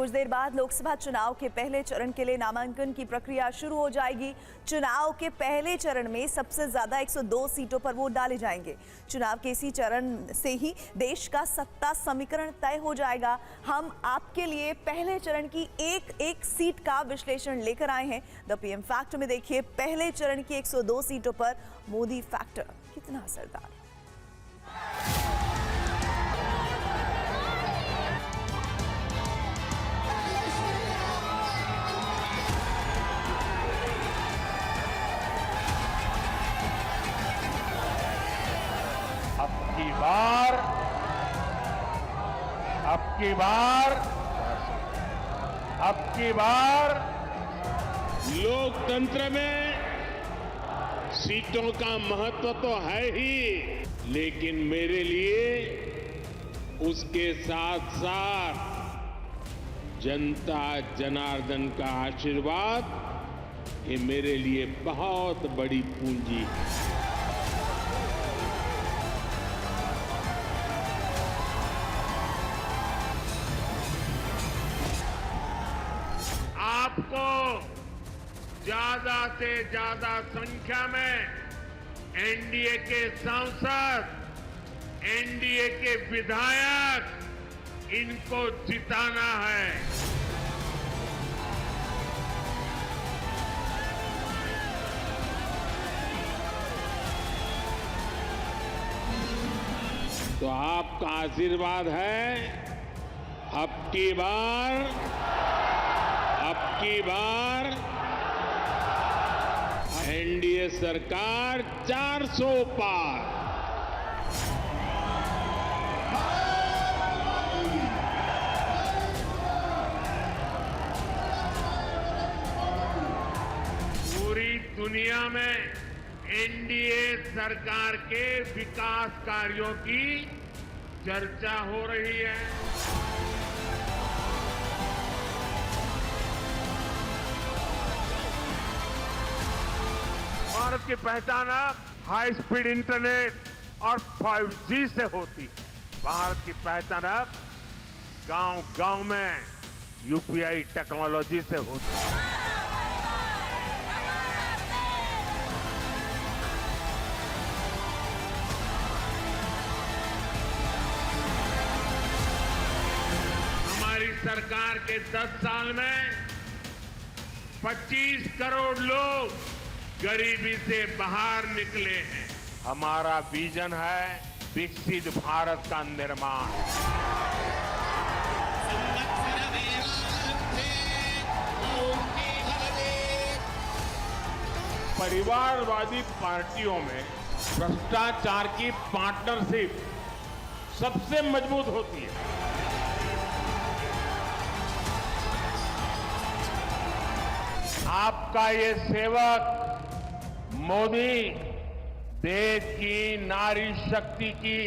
कुछ देर बाद लोकसभा चुनाव के पहले चरण के लिए नामांकन की प्रक्रिया शुरू हो जाएगी। चुनाव के पहले चरण में सबसे ज्यादा 102 सीटों पर वोट डाले जाएंगे। चुनाव के इसी चरण से ही देश का सत्ता समीकरण तय हो जाएगा। हम आपके लिए पहले चरण की एक एक सीट का विश्लेषण लेकर आए हैं। द पीएम फैक्टर में देखिए, पहले चरण की 102 सीटों पर मोदी फैक्टर कितना असरदार। अब की बार लोकतंत्र में सीटों का महत्व तो है ही, लेकिन मेरे लिए उसके साथ साथ जनता जनार्दन का आशीर्वाद ये मेरे लिए बहुत बड़ी पूंजी है। आपको ज्यादा से ज्यादा संख्या में एनडीए के सांसद, एनडीए के विधायक, इनको जिताना है। तो आपका आशीर्वाद है। अब की बार एनडीए सरकार 400 पार। पूरी दुनिया में एनडीए सरकार के विकास कार्यों की चर्चा हो रही है। भारत की पहचान अब हाई स्पीड इंटरनेट और 5G से होती है। भारत की पहचान अब गांव-गांव में यूपीआई टेक्नोलॉजी से होती है। हमारी सरकार के 10 साल में 25 करोड़ लोग गरीबी से बाहर निकले हैं। हमारा विजन है विकसित भारत का निर्माण। परिवारवादी पार्टियों में भ्रष्टाचार की पार्टनरशिप सबसे मजबूत होती है। आपका ये सेवक मोदी देश की नारी शक्ति की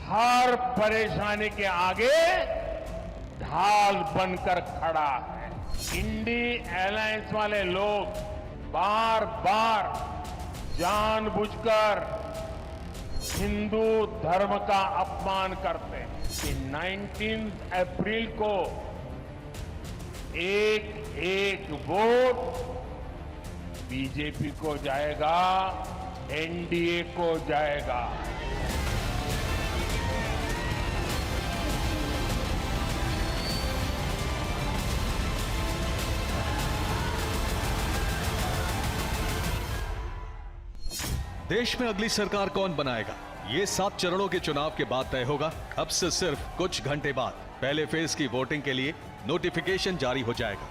हर परेशानी के आगे ढाल बनकर खड़ा है। इंडी अलायंस वाले लोग बार बार जानबूझकर हिंदू धर्म का अपमान करते हैं कि 19 अप्रैल को एक वोट बीजेपी को जाएगा, एनडीए को जाएगा। देश में अगली सरकार कौन बनाएगा, ये 7 चरणों के चुनाव के बाद तय होगा। अब से सिर्फ कुछ घंटे बाद पहले फेज की वोटिंग के लिए नोटिफिकेशन जारी हो जाएगा।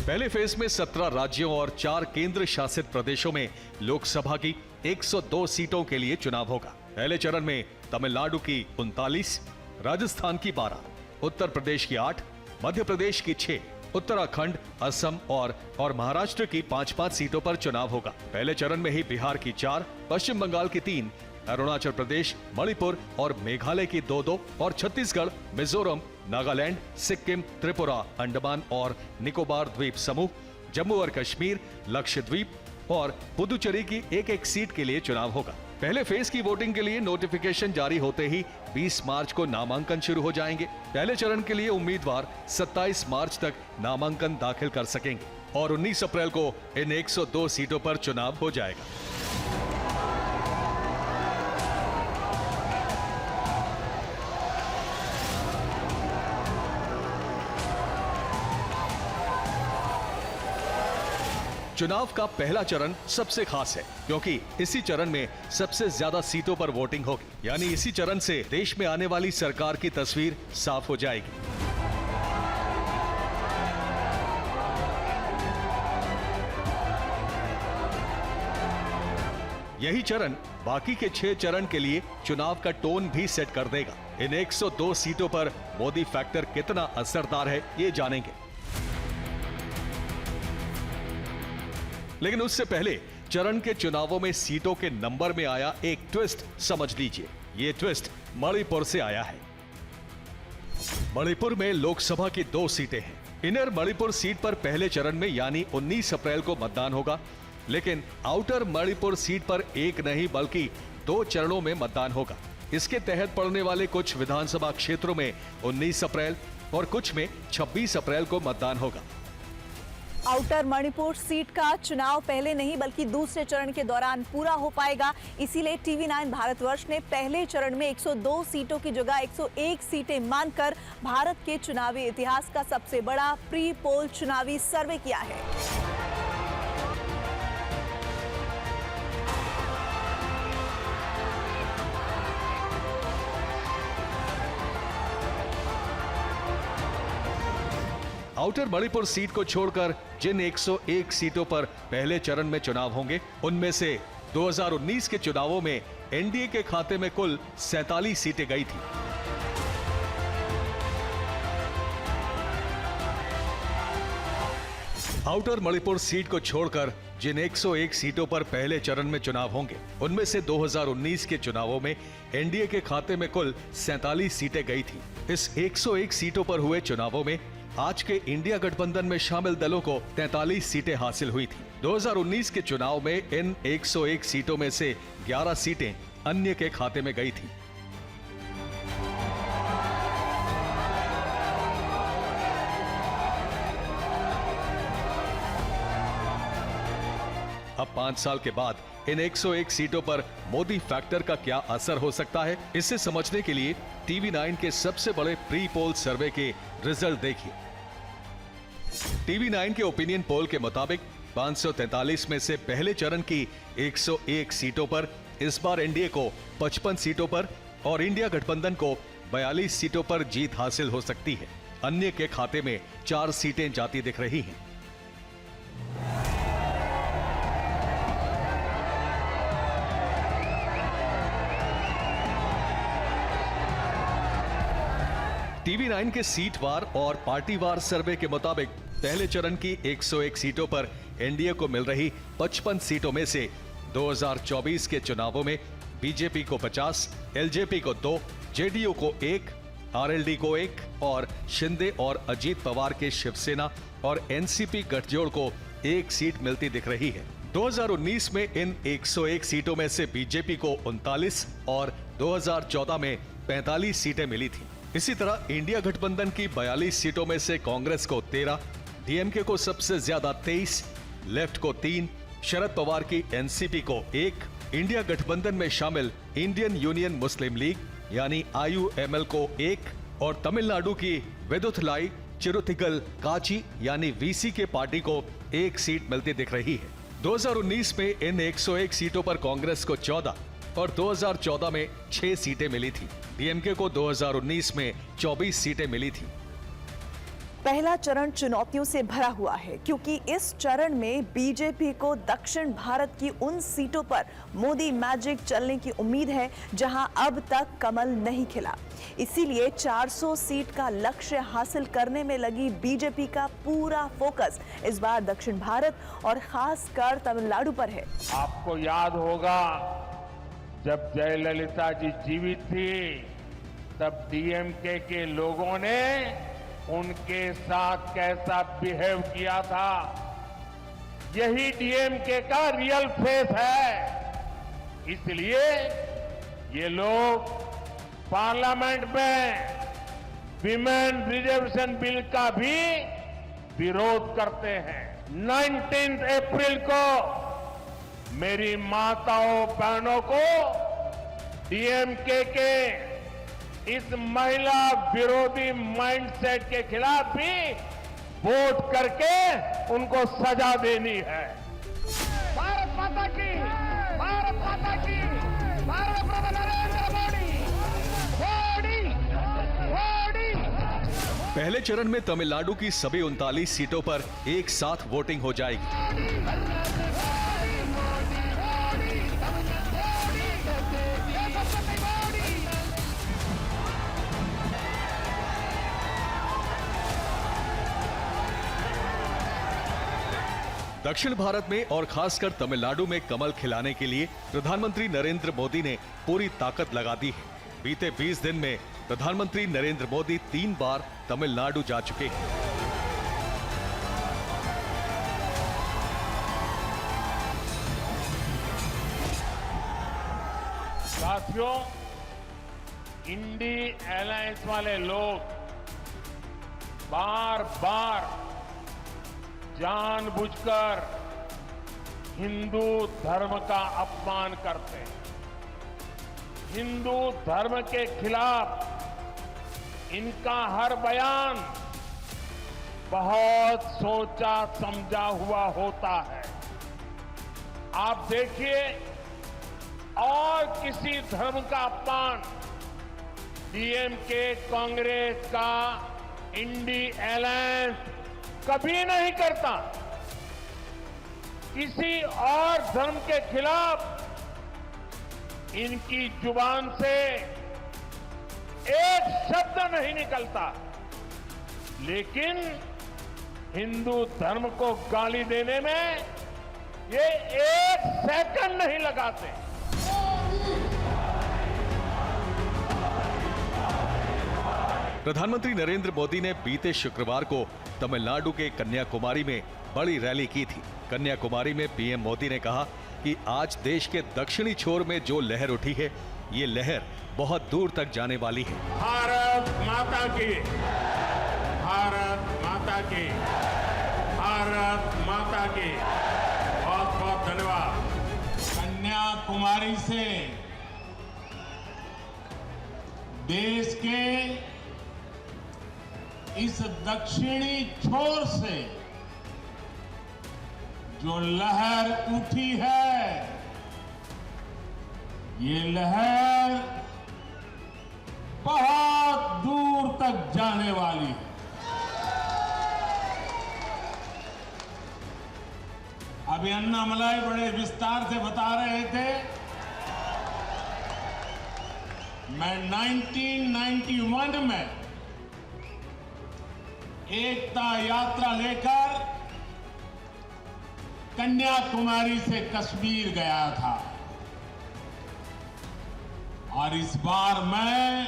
पहले फेज में 17 राज्यों और 4 केंद्र शासित प्रदेशों में लोकसभा की 102 सीटों के लिए चुनाव होगा। पहले चरण में तमिलनाडु की 39, राजस्थान की 12, उत्तर प्रदेश की 8, मध्य प्रदेश की 6, उत्तराखंड, असम और महाराष्ट्र की 5-5 सीटों पर चुनाव होगा। पहले चरण में ही बिहार की 4, पश्चिम बंगाल की 3, अरुणाचल प्रदेश, मणिपुर और मेघालय की 2-2 और छत्तीसगढ़, मिजोरम, नागालैंड, सिक्किम, त्रिपुरा, अंडमान और निकोबार द्वीप समूह, जम्मू और कश्मीर, लक्षद्वीप और पुदुचेरी की एक-एक सीट के लिए चुनाव होगा। पहले फेज की वोटिंग के लिए नोटिफिकेशन जारी होते ही 20 मार्च को नामांकन शुरू हो जाएंगे। पहले चरण के लिए उम्मीदवार 27 मार्च तक नामांकन दाखिल कर सकेंगे और 19 अप्रैल को इन 102 सीटों पर चुनाव हो जाएगा। चुनाव का पहला चरण सबसे खास है क्योंकि इसी चरण में सबसे ज्यादा सीटों पर वोटिंग होगी, यानी इसी चरण से देश में आने वाली सरकार की तस्वीर साफ हो जाएगी। यही चरण बाकी के 6 चरण के लिए चुनाव का टोन भी सेट कर देगा। इन 102 सीटों पर मोदी फैक्टर कितना असरदार है, ये जानेंगे। लेकिन उससे पहले चरण के चुनावों में सीटों के नंबर में आया एक ट्विस्ट समझ लीजिए। ये ट्विस्ट मणिपुर से आया है। मणिपुर में लोकसभा की 2 सीटें हैं। इनर मणिपुर सीट पर पहले चरण में यानी 19 अप्रैल को मतदान होगा, लेकिन आउटर मणिपुर सीट पर एक नहीं बल्कि 2 चरणों में मतदान होगा। इसके तहत पड़ने वाले कुछ विधानसभा क्षेत्रों में 19 अप्रैल और कुछ में 26 अप्रैल को मतदान होगा। आउटर मणिपुर सीट का चुनाव पहले नहीं बल्कि दूसरे चरण के दौरान पूरा हो पाएगा। इसीलिए टीवी9 भारतवर्ष ने पहले चरण में 102 सीटों की जगह 101 सीटें मानकर भारत के चुनावी इतिहास का सबसे बड़ा प्री पोल चुनावी सर्वे किया है। आउटर मणिपुर सीट को छोड़कर जिन 101 सीटों पर पहले चरण में चुनाव होंगे, उनमें से 2019 के चुनावों में एनडीए के खाते में कुल 47 सीटें गई थी। आउटर मणिपुर सीट को छोड़कर जिन 101 सीटों पर पहले चरण में चुनाव होंगे, उनमें से 2019 के चुनावों में एनडीए के खाते में कुल 47 सीटें गई थी। इस 101 सीटों पर हुए चुनावों में आज के इंडिया गठबंधन में शामिल दलों को 43 सीटें हासिल हुई थी। 2019 के चुनाव में इन 101 सीटों में से 11 सीटें अन्य के खाते में गई थी। अब 5 साल के बाद इन 101 सीटों पर मोदी फैक्टर का क्या असर हो सकता है, इसे समझने के लिए टीवी9 के सबसे बड़े प्री पोल सर्वे के रिजल्ट देखिए। टीवी9 के ओपिनियन पोल के मुताबिक 543 में से पहले चरण की 101 सीटों पर इस बार एनडीए को 55 सीटों पर और इंडिया गठबंधन को 42 सीटों पर जीत हासिल हो सकती है। अन्य के खाते में 4 सीटें जाती दिख रही हैं। टीवी9 के सीटवार और पार्टीवार सर्वे के मुताबिक पहले चरण की 101 सीटों पर एनडीए को मिल रही 55 सीटों में से 2024 के चुनावों में बीजेपी को 50, एलजेपी को 2, जेडीयू को 1, आरएलडी को 1 और शिंदे और अजीत पवार के शिवसेना और एनसीपी गठजोड़ को 1 सीट मिलती दिख रही है। 2019 में इन 101 सीटों में से बीजेपी को 39 और 2014 में 45 सीटें मिली थी। इसी तरह इंडिया गठबंधन की 42 सीटों में से कांग्रेस को 13, डीएमके को सबसे ज्यादा 23, लेफ्ट को 3, शरद पवार की एनसीपी को 1, इंडिया गठबंधन में शामिल इंडियन यूनियन मुस्लिम लीग यानी आईयूएमएल को 1 और तमिलनाडु की वेदुथलाई चिरुतिगल काची यानी वीसी के पार्टी को 1 सीट मिलती दिख रही है। 2019 में इन 101 सीटों पर कांग्रेस को 14 और 2014 में 6 सीटें मिली थी। डीएमके को 2019 में 24 सीटें मिली थी। पहला चरण चुनौतियों से भरा हुआ है क्योंकि इस चरण में बीजेपी को दक्षिण भारत की उन सीटों पर मोदी मैजिक चलने की उम्मीद है जहां अब तक कमल नहीं खिला। इसीलिए 400 सीट का लक्ष्य हासिल करने में लगी बीजेपी का पूरा फोकस इस बार दक्षिण भारत और खासकर तमिलनाडु पर है। आपको याद होगा जब जयललिता जी जीवित थी तब डीएमके के लोगों ने उनके साथ कैसा बिहेव किया था। यही डीएमके का रियल फेस है। इसलिए ये लोग पार्लियामेंट में विमेन रिजर्वेशन बिल का भी विरोध करते हैं। 19 अप्रैल को मेरी माताओं बहनों को डीएमके के इस महिला विरोधी माइंडसेट के खिलाफ भी वोट करके उनको सजा देनी है। भारत माता की, भारत माता की, भारत माता नरेंद्र मोदी, मोदी, मोदी। पहले चरण में तमिलनाडु की सभी 39 सीटों पर एक साथ वोटिंग हो जाएगी। दक्षिण भारत में और खासकर तमिलनाडु में कमल खिलाने के लिए प्रधानमंत्री नरेंद्र मोदी ने पूरी ताकत लगा दी है। बीते 20 दिन में प्रधानमंत्री नरेंद्र मोदी 3 बार तमिलनाडु जा चुके हैं। साथियों, इंडी अलायंस वाले लोग बार बार जानबूझकर हिंदू धर्म का अपमान करते हैं। हिंदू धर्म के खिलाफ इनका हर बयान बहुत सोचा समझा हुआ होता है। आप देखिए, और किसी धर्म का अपमान डीएमके, कांग्रेस का इंडी अलायंस कभी नहीं करता। किसी और धर्म के खिलाफ इनकी जुबान से एक शब्द नहीं निकलता, लेकिन हिंदू धर्म को गाली देने में ये एक सेकंड नहीं लगाते। प्रधानमंत्री नरेंद्र मोदी ने बीते शुक्रवार को तमिलनाडु के कन्याकुमारी में बड़ी रैली की थी। कन्याकुमारी में पीएम मोदी ने कहा कि आज देश के दक्षिणी छोर में जो लहर उठी है, ये लहर बहुत दूर तक जाने वाली है। भारत माता की, भारत माता की, भारत माता की बहुत बहुत धन्यवाद। कन्याकुमारी से देश के इस दक्षिणी छोर से जो लहर उठी है, ये लहर बहुत दूर तक जाने वाली है। अभी अन्नामलाई बड़े विस्तार से बता रहे थे। मैं 1991 में एकता यात्रा लेकर कन्याकुमारी से कश्मीर गया था, और इस बार मैं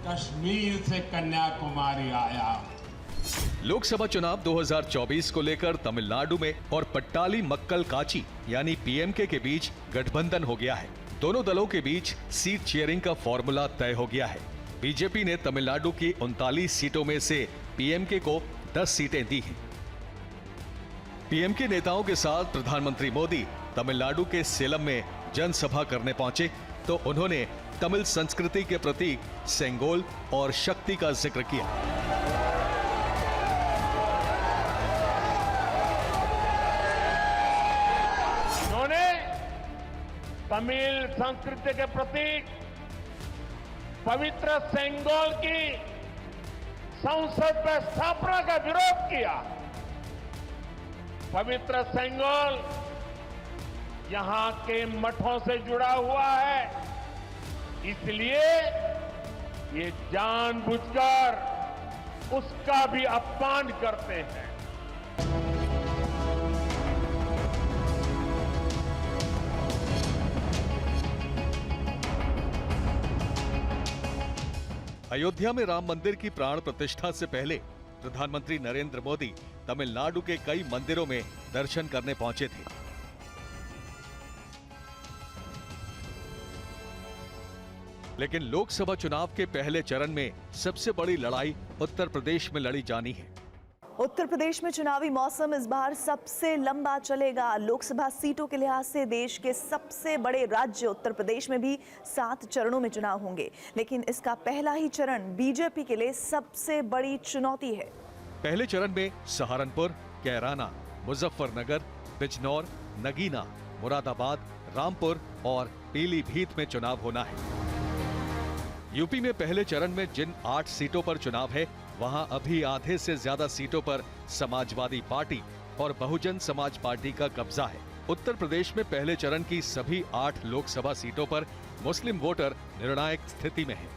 कश्मीर से कन्याकुमारी आया। लोकसभा चुनाव 2024 को लेकर तमिलनाडु में और पट्टाली मक्कल काची यानी पीएमके के बीच गठबंधन हो गया है। दोनों दलों के बीच सीट शेयरिंग का फॉर्मूला तय हो गया है। बीजेपी ने तमिलनाडु की 39 सीटों में से पीएमके को 10 सीटें दी हैं। पीएमके नेताओं के साथ प्रधानमंत्री मोदी तमिलनाडु के सेलम में जनसभा करने पहुंचे तो उन्होंने तमिल संस्कृति के प्रतीक सेंगोल और शक्ति का जिक्र किया। उन्होंने तमिल संस्कृति के प्रतीक पवित्र सेंगोल की संसद में स्थापना का विरोध किया। पवित्र सेंगोल यहां के मठों से जुड़ा हुआ है, इसलिए ये जानबूझकर उसका भी अपमान करते हैं। अयोध्या में राम मंदिर की प्राण प्रतिष्ठा से पहले प्रधानमंत्री नरेंद्र मोदी तमिलनाडु के कई मंदिरों में दर्शन करने पहुंचे थे। लेकिन लोकसभा चुनाव के पहले चरण में सबसे बड़ी लड़ाई उत्तर प्रदेश में लड़ी जानी है। उत्तर प्रदेश में चुनावी मौसम इस बार सबसे लंबा चलेगा। लोकसभा सीटों के लिहाज से देश के सबसे बड़े राज्य उत्तर प्रदेश में भी 7 चरणों में चुनाव होंगे, लेकिन इसका पहला ही चरण बीजेपी के लिए सबसे बड़ी चुनौती है। पहले चरण में सहारनपुर, कैराना, मुजफ्फरनगर, बिजनौर, नगीना, मुरादाबाद, रामपुर और पीलीभीत में चुनाव होना है। यूपी में पहले चरण में जिन 8 सीटों पर चुनाव है, वहां अभी आधे से ज्यादा सीटों पर समाजवादी पार्टी और बहुजन समाज पार्टी का कब्जा है। उत्तर प्रदेश में पहले चरण की सभी 8 लोकसभा सीटों पर मुस्लिम वोटर निर्णायक स्थिति में हैं।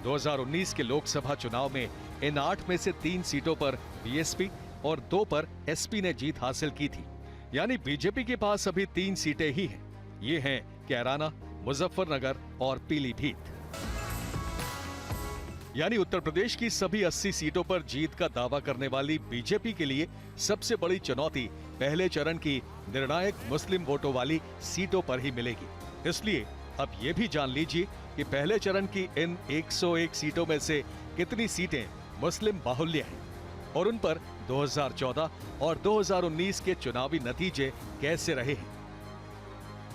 2019 के लोकसभा चुनाव में इन 8 में से 3 सीटों पर बीएसपी और 2 पर एसपी ने जीत हासिल की थी, यानी बीजेपी के पास अभी 3 सीटें ही हैं। ये हैं कैराना, मुजफ्फरनगर और पीलीभीत। यानी उत्तर प्रदेश की सभी 80 सीटों पर जीत का दावा करने वाली बीजेपी के लिए सबसे बड़ी चुनौती पहले चरण की निर्णायक मुस्लिम वोटों वाली सीटों पर ही मिलेगी। इसलिए अब ये भी जान लीजिए कि पहले चरण की इन 101 सीटों में से कितनी सीटें मुस्लिम बाहुल्य हैं और उन पर 2014 और 2019 के चुनावी नतीजे कैसे रहे हैं।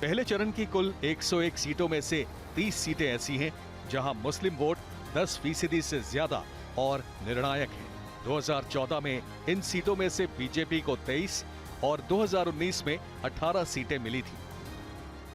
पहले चरण की कुल 101 सीटों में से 30 सीटें ऐसी हैं जहां मुस्लिम वोट 10% से ज्यादा और निर्णायक है। 2014 में इन सीटों में से बीजेपी को 23 और 2019 में 18 सीटें मिली थी।